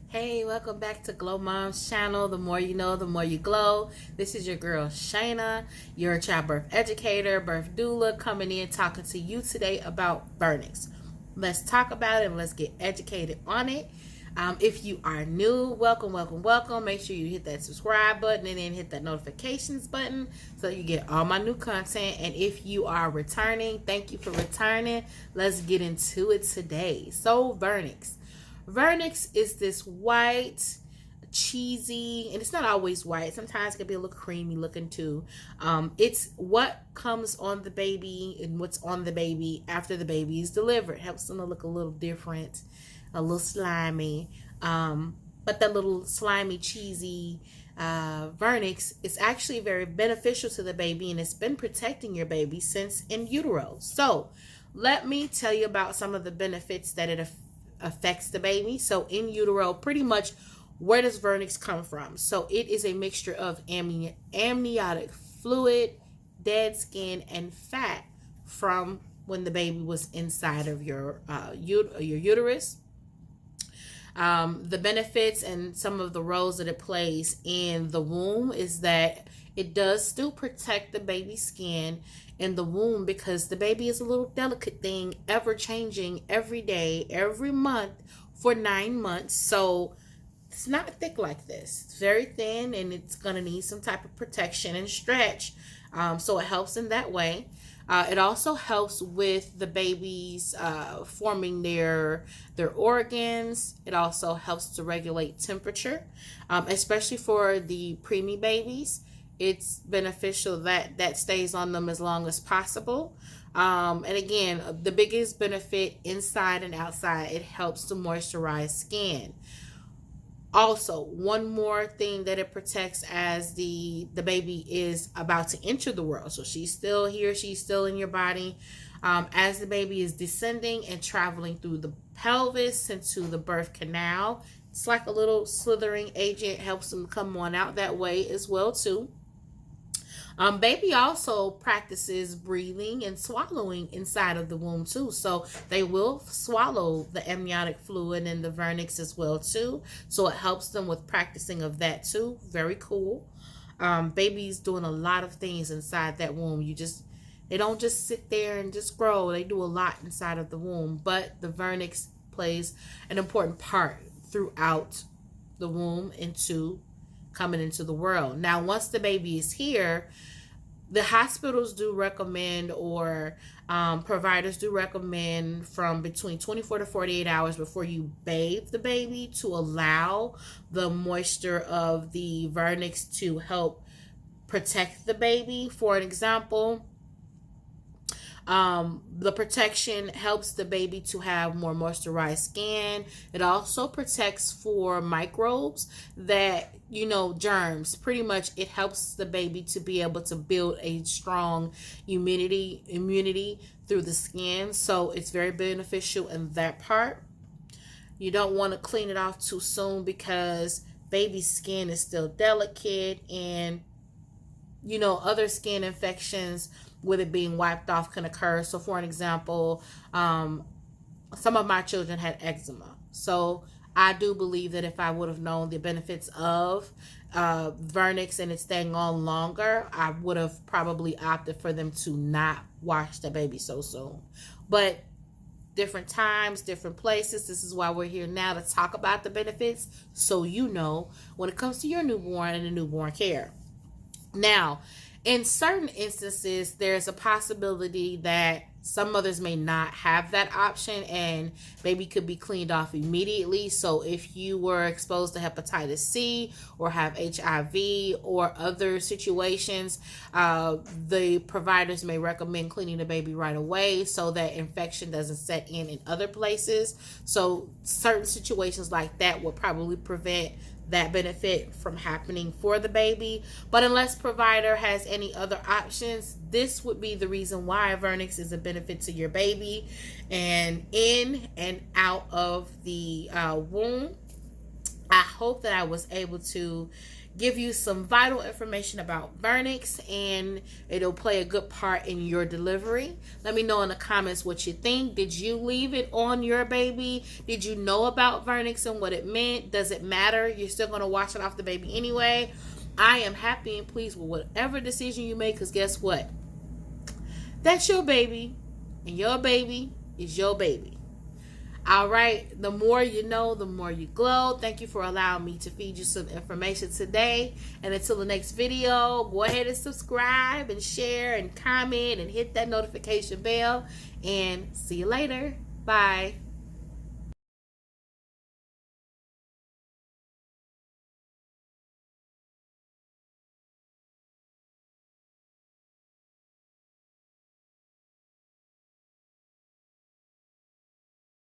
Hey, welcome back to Glow Mom's channel. The more you know, the more you glow. This is your girl Shayna, your childbirth educator, birth doula, coming in talking to you today about Vernix. Let's talk about it and let's get educated on it. If you are new, welcome. Make sure you hit that subscribe button and then hit that notifications button so you get all my new content. And if you are returning, thank you for returning. Let's get into it today. So Vernix is this white, cheesy, and it's not always white. Sometimes it can be a little creamy looking too. It's what comes on the baby and what's on the baby after the baby is delivered. Helps them to look a little different, a little slimy. But that little slimy, cheesy Vernix is actually very beneficial to the baby, and it's been protecting your baby since in utero. So let me tell you about some of the benefits that it affects the baby. So in utero, pretty much, where does Vernix come from? So it is a mixture of amniotic fluid, dead skin, and fat from when the baby was inside of your uterus. The benefits and some of the roles that it plays in the womb is that it does still protect the baby's skin in the womb, because the baby is a little delicate thing, ever changing every day, every month for 9 months. So it's not thick like this. It's very thin, and it's going to need some type of protection and stretch. So it helps in that way. It also helps with the babies forming their organs. It also helps to regulate temperature, especially for the preemie babies. It's beneficial that stays on them as long as possible. And again, the biggest benefit inside and outside, it helps to moisturize skin. Also, one more thing that it protects as the baby is about to enter the world. So she's still here, she's still in your body. As the baby is descending and traveling through the pelvis into the birth canal, it's like a little slithering agent, helps them come on out that way as well too. Baby also practices breathing and swallowing inside of the womb too. So they will swallow the amniotic fluid and the Vernix as well too. So it helps them with practicing of that too. Very cool. Baby's doing a lot of things inside that womb. They don't just sit there and just grow. They do a lot inside of the womb. But the Vernix plays an important part throughout the womb coming into the world. Now, once the baby is here, the hospitals do recommend, or providers do recommend, from between 24 to 48 hours before you bathe the baby to allow the moisture of the Vernix to help protect the baby. For an example, the protection helps the baby to have more moisturized skin. It also protects for microbes that, germs. Pretty much it helps the baby to be able to build a strong immunity through the skin. So it's very beneficial in that part. You don't want to clean it off too soon, because baby's skin is still delicate, and other skin infections with it being wiped off can occur. So for an example, some of my children had eczema. So I do believe that if I would have known the benefits of Vernix and it staying on longer, I would have probably opted for them to not wash the baby so soon. But different times, different places. This is why we're here now, to talk about the benefits, so when it comes to your newborn and the newborn care. Now, in certain instances, there's a possibility that some mothers may not have that option, and baby could be cleaned off immediately. So if you were exposed to hepatitis C or have HIV or other situations, the providers may recommend cleaning the baby right away so that infection doesn't set in other places. So certain situations like that will probably prevent that benefit from happening for the baby. But unless provider has any other options, this would be the reason why Vernix is a benefit to your baby and in and out of the womb. I hope that I was able to give you some vital information about Vernix, and it'll play a good part in your delivery. Let me know in the comments what you think. Did you leave it on your baby? Did you know about Vernix and what it meant? Does it matter? You're still going to wash it off the baby anyway. I am happy and pleased with whatever decision you make, because guess what? That's your baby, and your baby is your baby. All right, the more you know, the more you glow. Thank you for allowing me to feed you some information today. And until the next video, go ahead and subscribe and share and comment and hit that notification bell. And see you later. Bye.